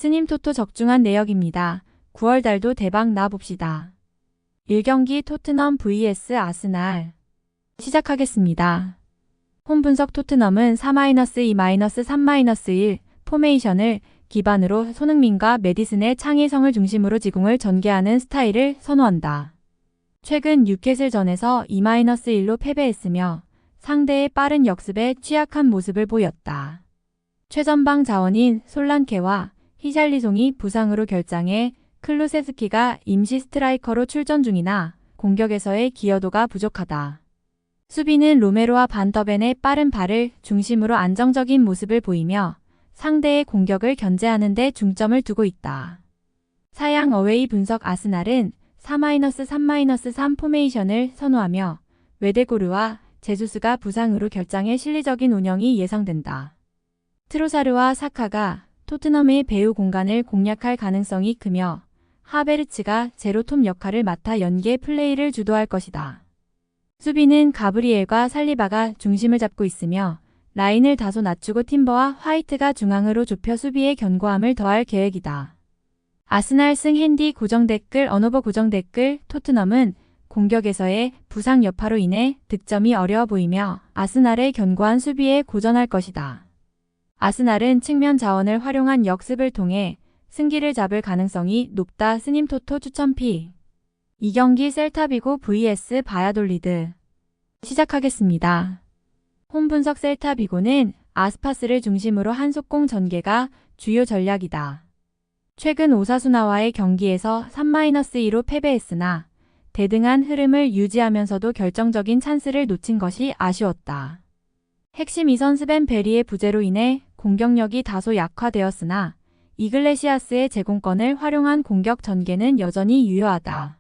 스님 토토 적중한 내역입니다. 9월 달도 대박 나 봅시다. 1경기 토트넘 vs 아스날 시작하겠습니다. 홈 분석 토트넘은 4-2-3-1 포메이션을 기반으로 손흥민과 메디슨의 창의성을 중심으로 지공을 전개하는 스타일을 선호한다. 최근 뉴캐슬전에서 2-1로 패배했으며 상대의 빠른 역습에 취약한 모습을 보였다. 최전방 자원인 솔란케와 히샬리송이 부상으로 결장해 클루세스키가 임시 스트라이커로 출전 중이나 공격에서의 기여도가 부족하다. 수비는 로메로와 반더벤의 빠른 발을 중심으로 안정적인 모습을 보이며 상대의 공격을 견제하는 데 중점을 두고 있다. 사양 어웨이 분석 아스날은 4-3-3 포메이션을 선호하며 웨데고르와 제수스가 부상으로 결장해 실리적인 운영이 예상된다. 트로사르와 사카가 토트넘의 배후 공간을 공략할 가능성이 크며 하베르츠가 제로톱 역할을 맡아 연계 플레이를 주도할 것이다. 수비는 가브리엘과 살리바가 중심을 잡고 있으며 라인을 다소 낮추고 팀버와 화이트가 중앙으로 좁혀 수비의 견고함을 더할 계획이다. 아스날 승 핸디 고정 댓글 언어버 고정 댓글 토트넘은 공격에서의 부상 여파로 인해 득점이 어려워 보이며 아스날의 견고한 수비에 고전할 것이다. 아스날은 측면 자원을 활용한 역습을 통해 승기를 잡을 가능성이 높다. 스님 토토 추천피 2경기 셀타비고 vs 바야돌리드 시작하겠습니다. 홈 분석 셀타비고는 아스파스를 중심으로 한 속공 전개가 주요 전략이다. 최근 오사수나와의 경기에서 3-2로 패배했으나 대등한 흐름을 유지하면서도 결정적인 찬스를 놓친 것이 아쉬웠다. 핵심 이선 스벤 베리의 부재로 인해 공격력이 다소 약화되었으나 이글레시아스의 제공권을 활용한 공격 전개는 여전히 유효하다.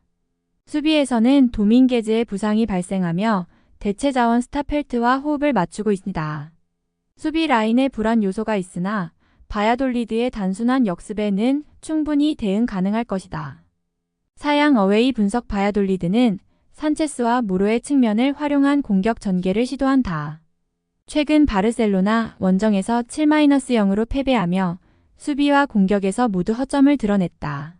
수비에서는 도밍게즈의 부상이 발생하며 대체 자원 스타펠트와 호흡을 맞추고 있습니다. 수비 라인에 불안 요소가 있으나 바야돌리드의 단순한 역습에는 충분히 대응 가능할 것이다. 사양 어웨이 분석 바야돌리드는 산체스와 모로의 측면을 활용한 공격 전개를 시도한다. 최근 바르셀로나 원정에서 7-0으로 패배하며 수비와 공격에서 모두 허점을 드러냈다.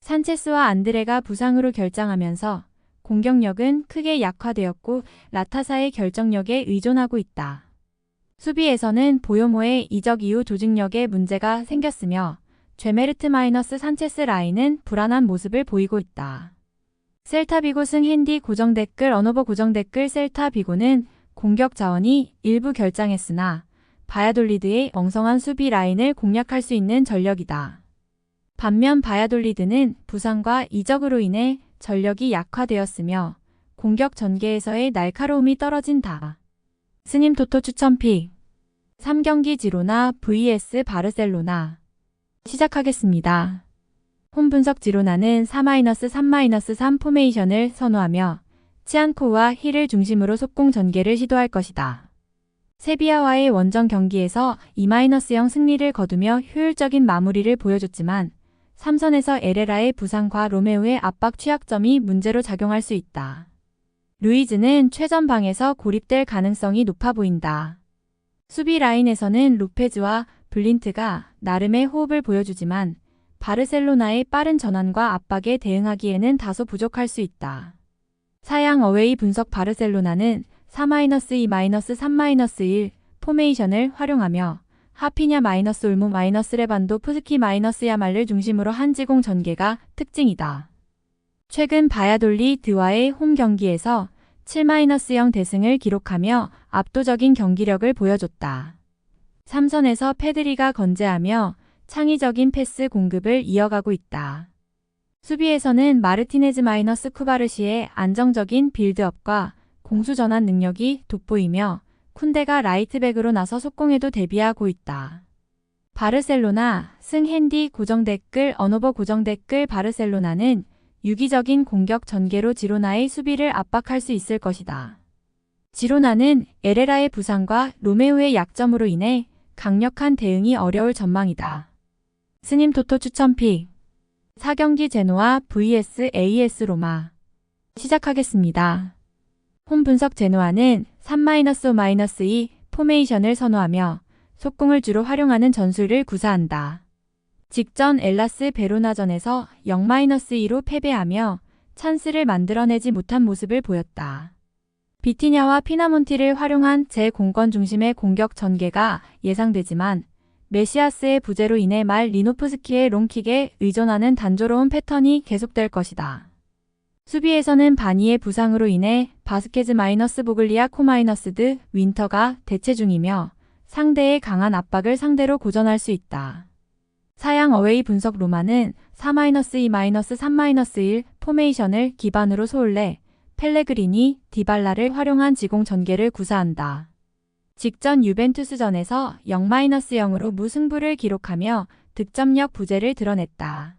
산체스와 안드레가 부상으로 결장하면서 공격력은 크게 약화되었고 라타사의 결정력에 의존하고 있다. 수비에서는 보요모의 이적 이후 조직력에 문제가 생겼으며 죄메르트 산체스 라인은 불안한 모습을 보이고 있다. 셀타비고 승 핸디 고정 댓글 언어버 고정 댓글 셀타비고는 공격 자원이 일부 결장했으나 바야돌리드의 엉성한 수비 라인을 공략할 수 있는 전력이다. 반면 바야돌리드는 부상과 이적으로 인해 전력이 약화되었으며 공격 전개에서의 날카로움이 떨어진다. 스님 토토 추천픽 3경기 지로나 vs 바르셀로나 시작하겠습니다. 홈 분석 지로나는 4-3-3 포메이션을 선호하며 치안코와 힐을 중심으로 속공 전개를 시도할 것이다. 세비야와의 원정 경기에서 2-0 승리를 거두며 효율적인 마무리를 보여줬지만 3선에서 에레라의 부상과 로메오의 압박 취약점이 문제로 작용할 수 있다. 루이즈는 최전방에서 고립될 가능성이 높아 보인다. 수비 라인에서는 로페즈와 블린트가 나름의 호흡을 보여주지만 바르셀로나의 빠른 전환과 압박에 대응하기에는 다소 부족할 수 있다. 사양 어웨이 분석 바르셀로나는 4-2-3-1 포메이션을 활용하며 하피냐 올모 레반도 푸스키 야말을 중심으로 한 지공 전개가 특징이다. 최근 바야돌리드와의 홈 경기에서 7-0 대승을 기록하며 압도적인 경기력을 보여줬다. 3선에서 페드리가 건재하며 창의적인 패스 공급을 이어가고 있다. 수비에서는 마르티네즈 쿠바르시의 안정적인 빌드업과 공수 전환 능력이 돋보이며 쿤데가 라이트백으로 나서 속공에도 대비하고 있다. 바르셀로나 승 핸디 고정 댓글 언어버 고정 댓글 바르셀로나는 유기적인 공격 전개로 지로나의 수비를 압박할 수 있을 것이다. 지로나는 에레라의 부상과 로메오의 약점으로 인해 강력한 대응이 어려울 전망이다. 스님 토토 추천픽 4경기 제노아 vs AS 로마 시작하겠습니다. 홈 분석 제노아는 3-5-2 포메이션을 선호하며 속공을 주로 활용하는 전술을 구사한다. 직전 엘라스 베로나전에서 0-2로 패배하며 찬스를 만들어내지 못한 모습을 보였다. 비티냐와 피나몬티를 활용한 제공권 중심의 공격 전개가 예상되지만 메시아스의 부재로 인해 리노프스키의 롱킥에 의존하는 단조로운 패턴이 계속될 것이다. 수비에서는 바니의 부상으로 인해 바스케즈 보글리아 코드 윈터가 대체 중이며 상대의 강한 압박을 상대로 고전할 수 있다. 사양 어웨이 분석 로마는 4-2-3-1 포메이션을 기반으로 소울레, 펠레그리니, 디발라를 활용한 지공 전개를 구사한다. 직전 유벤투스전에서 0-0으로 무승부를 기록하며 득점력 부재를 드러냈다.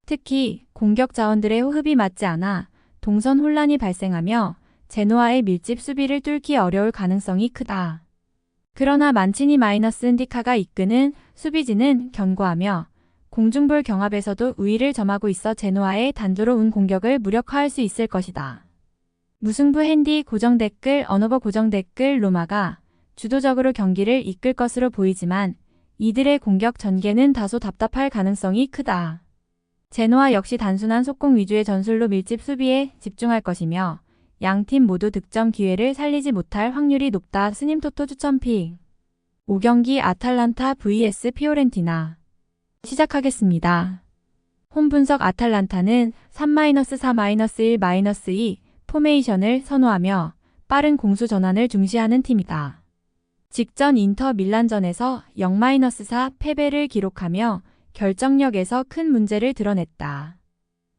특히 공격 자원들의 호흡이 맞지 않아 동선 혼란이 발생하며 제노아의 밀집 수비를 뚫기 어려울 가능성이 크다. 그러나 만치니 -은디카가 이끄는 수비진은 견고하며 공중볼 경합에서도 우위를 점하고 있어 제노아의 단조로운 공격을 무력화할 수 있을 것이다. 무승부 핸디 고정 댓글 고정 댓글 로마가 주도적으로 경기를 이끌 것으로 보이지만 이들의 공격 전개는 다소 답답할 가능성이 크다. 제노아 역시 단순한 속공 위주의 전술로 밀집 수비에 집중할 것이며 양팀 모두 득점 기회를 살리지 못할 확률이 높다. 스님 토토 추천픽 5경기 아탈란타 vs 피오렌티나 시작하겠습니다. 홈 분석 아탈란타는 3-4-1-2 포메이션을 선호하며 빠른 공수 전환을 중시하는 팀이다. 직전 인터 밀란전에서 0-4 패배를 기록하며 결정력에서 큰 문제를 드러냈다.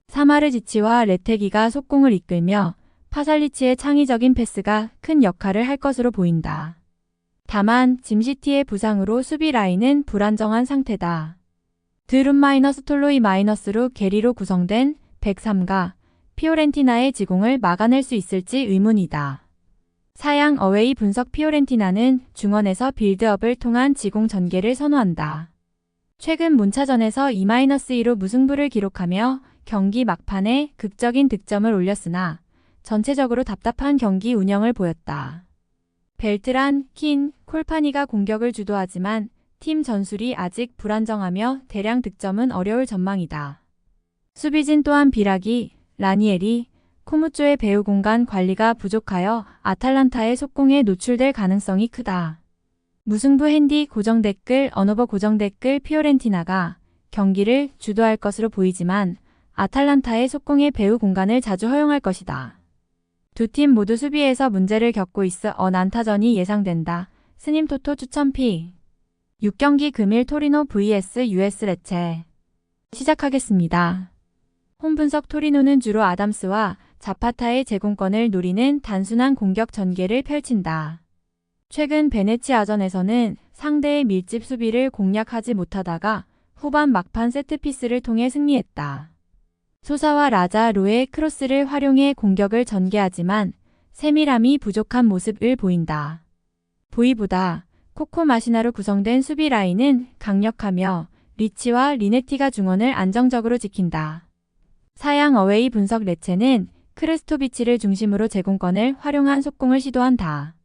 사마르지치와 레테기가 속공을 이끌며 파살리치의 창의적인 패스가 큰 역할을 할 것으로 보인다. 다만 짐시티의 부상으로 수비 라인은 불안정한 상태다. 드룸 톨로이 로 게리로 구성된 103가 피오렌티나의 지공을 막아낼 수 있을지 의문이다. 사양 어웨이 분석 피오렌티나는 중원에서 빌드업을 통한 지공 전개를 선호한다. 최근 몬차전에서 2-2로 무승부를 기록하며 경기 막판에 극적인 득점을 올렸으나 전체적으로 답답한 경기 운영을 보였다. 벨트란, 킨, 콜파니가 공격을 주도하지만 팀 전술이 아직 불안정하며 대량 득점은 어려울 전망이다. 수비진 또한 비라기, 라니에리, 코무쪼의 배후 공간 관리가 부족하여 아탈란타의 속공에 노출될 가능성이 크다. 무승부 핸디 고정 댓글 고정 댓글 피오렌티나가 경기를 주도할 것으로 보이지만 아탈란타의 속공의 배후 공간을 자주 허용할 것이다. 두 팀 모두 수비에서 문제를 겪고 있어 난타전이 예상된다. 스님 토토 추천픽 6경기 금일 토리노 vs US 레체 시작하겠습니다. 홈 분석 토리노는 주로 아담스와 자파타의 제공권을 노리는 단순한 공격 전개를 펼친다. 최근 베네치아전에서는 상대의 밀집 수비를 공략하지 못하다가 후반 막판 세트피스를 통해 승리했다. 소사와 라자로의 크로스를 활용해 공격을 전개하지만 세밀함이 부족한 모습을 보인다. 보이보다 코코마시나로 구성된 수비 라인은 강력하며 리치와 리네티가 중원을 안정적으로 지킨다. 사양 어웨이 분석 레체는 크레스토비치를 중심으로 제공권을 활용한 속공을 시도한다.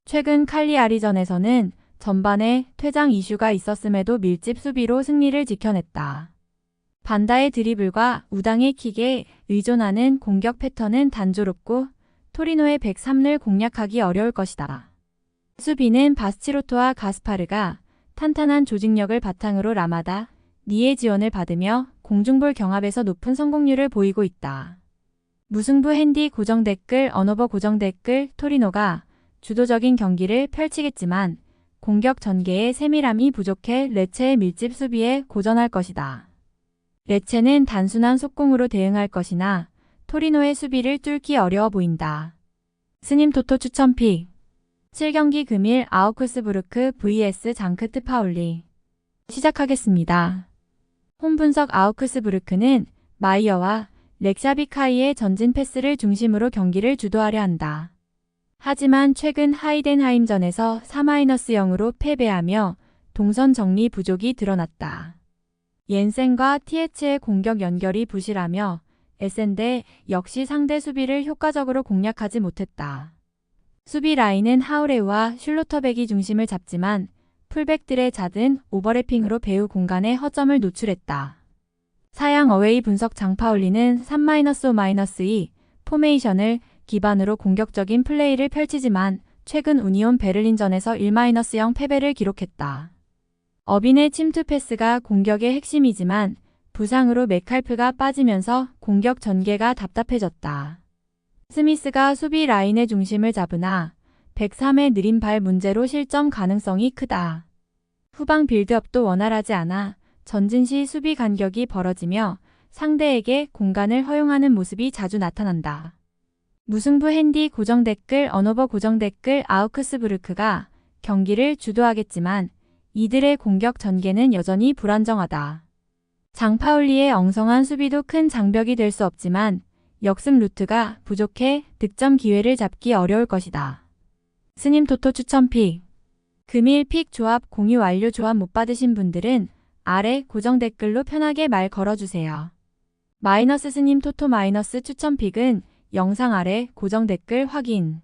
최근 칼리아리전에서는 전반에 퇴장 이슈가 있었음에도 밀집 수비로 승리를 지켜냈다. 반다의 드리블과 우당의 킥에 의존하는 공격 패턴은 단조롭고 토리노의 103을 공략하기 어려울 것이다. 수비는 바스치로토와 가스파르가 탄탄한 조직력을 바탕으로 라마다, 니의 지원을 받으며 공중볼 경합에서 높은 성공률을 보이고 있다. 무승부 핸디 고정 댓글 고정 댓글 토리노가 주도적인 경기를 펼치겠지만 공격 전개의 세밀함이 부족해 레체의 밀집 수비에 고전할 것이다. 레체는 단순한 속공으로 대응할 것이나 토리노의 수비를 뚫기 어려워 보인다. 스님 토토 추천픽 7경기 금일 아우크스부르크 vs 장크트 파울리 시작하겠습니다. 홈 분석 아우크스부르크는 마이어와 렉샤비카이의 전진 패스를 중심으로 경기를 주도하려 한다. 하지만 최근 하이덴하임전에서 4-0으로 패배하며 동선 정리 부족이 드러났다. 옌센과 티에츠의 공격 연결이 부실하며 에센데 역시 상대 수비를 효과적으로 공략하지 못했다. 수비 라인은 하우레우와 슐로터백이 중심을 잡지만 풀백들의 잦은 오버래핑으로 배우 공간에 허점을 노출했다. 사양 어웨이 분석 장파울리는 3-5-2 포메이션을 기반으로 공격적인 플레이를 펼치지만 최근 우니온 베를린전에서 1-0 패배를 기록했다. 어빈의 침투 패스가 공격의 핵심이지만 부상으로 맥칼프가 빠지면서 공격 전개가 답답해졌다. 스미스가 수비 라인의 중심을 잡으나 103의 느린 발 문제로 실점 가능성이 크다. 후방 빌드업도 원활하지 않아 전진 시 수비 간격이 벌어지며 상대에게 공간을 허용하는 모습이 자주 나타난다. 무승부 핸디 고정 댓글 언어버 고정 댓글 아우크스부르크가 경기를 주도하겠지만 이들의 공격 전개는 여전히 불안정하다. 장파울리의 엉성한 수비도 큰 장벽이 될 수 없지만 역습 루트가 부족해 득점 기회를 잡기 어려울 것이다. 스님 토토 추천 픽. 금일 픽 조합 공유 완료. 조합 못 받으신 분들은 아래 고정 댓글로 편하게 말 걸어주세요. 마이너스 스님 토토 마이너스 추천 픽은 영상 아래 고정 댓글 확인.